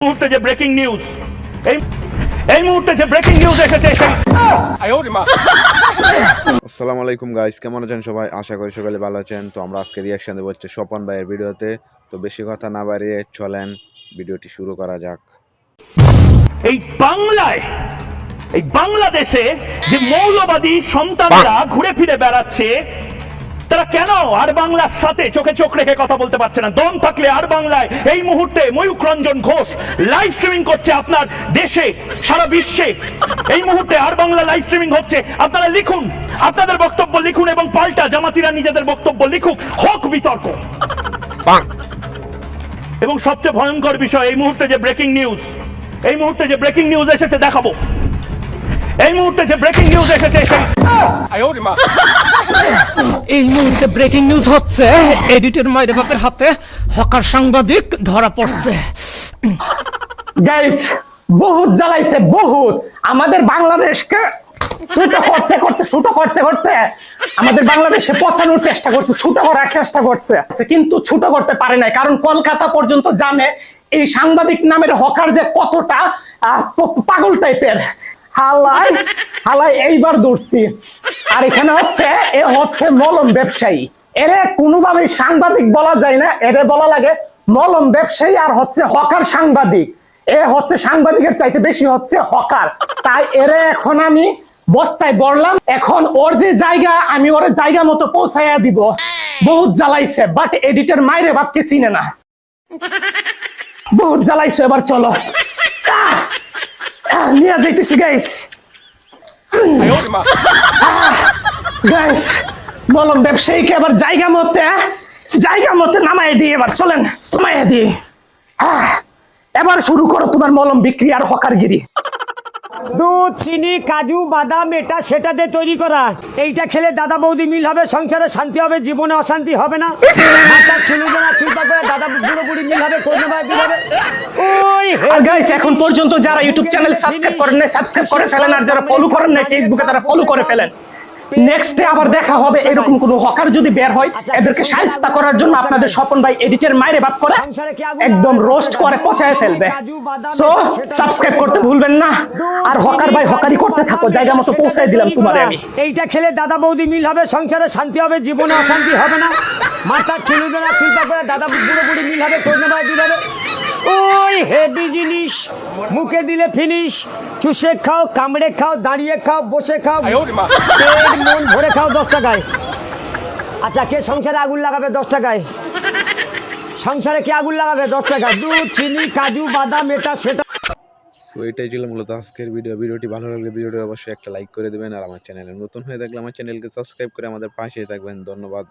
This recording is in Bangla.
মুহূর্তে যে ব্রেকিং নিউজ এই মুহূর্তে যে ব্রেকিং নিউজ এসেছে আসসালামু আলাইকুম গাইস, কেমন আছেন সবাই? আশা করি সকালে ভালো আছেন। তো আমরা আজকে রিয়াকশন দেবো হচ্ছে স্বপন ভাইয়ের ভিডিওতে। তো বেশি কথা না বাড়িয়ে চলেন ভিডিওটি শুরু করা যাক। এই বাংলাদেশে যে মৌলবাদী সন্তানরা ঘুরে ফিরে বেড়াচ্ছে, তারা কেন আর বাংলার সাথে চোখে চোখ রেখে কথা বলতে পারছে না? দম থাকলে আর বাংলায় এই মুহূর্তে ময়ূক রঞ্জন ঘোষ লাইভ স্ট্রিমিং করছে আপনার দেশে, সারা বিশ্বে এই মুহূর্তে আর বাংলা লাইভ স্ট্রিমিং হচ্ছে। আপনারা লিখুন, আপনাদের বক্তব্য লিখুন এবং পাল্টা জামাতিরা নিজেদের বক্তব্য লিখুক, হোক বিতর্ক। এবং সবচেয়ে ভয়ঙ্কর বিষয়, এই মুহূর্তে যে ব্রেকিং নিউজ এসেছে দেখাবো। এই মুহূর্তে যে ব্রেকিং নিউজ এসেছে এই মুহূর্তে ব্রেকিং নিউজ হচ্ছে, এডিটর মাইরে বাপের হাতে হকার সাংবাদিক ধরা পড়ছে। গাইস, বহুত জ্বালাইছে, বহুত আমাদের বাংলাদেশকে ছোট করতে আমাদের বাংলাদেশে পচানোর চেষ্টা করছে, ছোট করার চেষ্টা করছে, কিন্তু ছোট করতে পারে নাই। কারণ কলকাতা পর্যন্ত জানে এই সাংবাদিক নামের হকার যে কতটা পাগল টাইপের। হালাই এইবার ধরছি। আর এখানে হচ্ছে মলম ব্যবসায়ী। এরে কোনোভাবেই সাংবাদিক বলা যায় না, এরে বলা লাগে মলম ব্যবসায়ী। আর হচ্ছে হকার সাংবাদিক, এ হচ্ছে সাংবাদিকের চাইতে বেশি হচ্ছে হকার। তাই এরে এখন আমি বস্তায় বললাম, এখন ওর যে জায়গা আমি ওর জায়গা মতো পৌঁছাইয়া দিব। বহুত জ্বালাইছে, বাট এডিটর মাইরে বাপকে চিনে না। বহুত জ্বালাইছে, এবার চলো নিয়ে যাইতেছি গাইস। গাইস, মলম ব্যবসায়ীকে এবার জায়গা মতে নামাই দিয়ে এবার চলেন, নামাইয়া দিয়ে এবার শুরু করো তোমার মলম বিক্রি আর হকারগিরি। দুধ, চিনি, কাজু, বাদাম, এটা সেটা দিয়ে তৈরি করা। এইটা খেলে দাদা বৌদি মিল হবে, সংসারে শান্তি হবে, জীবনে অশান্তি হবে না। দাদা বুড়ো বুড়ি মিল হবে, আর গাইস, এখন পর্যন্ত যারা ইউটিউব চ্যানেল সাবস্ক্রাইব করেন নাই সাবস্ক্রাইব করে ফেলেন, আর যারা ফলো করেন নাই ফেসবুকে তারা ফলো করে ফেলেন। নেক্সটে আবার দেখা হবে এরকম কোন হকার যদি বের হয়, এদেরকে শায়েস্তা করার জন্য আপনাদের স্বপন ভাই এডিটর মাইরে বাপ করে একদম রোস্ট করে পচায় ফেলবে। সো সাবস্ক্রাইব করতে ভুলবেন না, আর হকার ভাই হকারি করতে থাকো, জায়গা মতো পৌঁছায় দিলাম তোমারে আমি। এইটা খেলে দাদা বৌদি মিল হবে, সংসারে শান্তি হবে, জীবনে অশান্তি হবে না। মাথার চুলুজনা চিন্তা করে দাদা বুড়ো বুড়ি মিল হবে, ওই হেভি জিনিস, মুখে দিলে ফিনিশ। চুষে খাও, কামড়ে খাও, দাঁড়িয়ে খাও, বসে খাও, পেট মন ভরে খাও 10 টাকায়। আচ্ছা, কে সংসারে আগুন লাগাবে 10 টাকায়? সংসারে কে আগুন লাগাবে 10 টাকায়? দুধ, চিনি, কাজু, বাদাম, এটা সেটা। সো এটাই ছিল মূলত আজকের ভিডিওটি ভালো লাগলে ভিডিওটি অবশ্যই একটা লাইক করে দেবেন, আর আমার চ্যানেলে নতুন হয়ে থাকলে আমার চ্যানেলকে সাবস্ক্রাইব করে আমাদের পাশেই থাকবেন। ধন্যবাদ।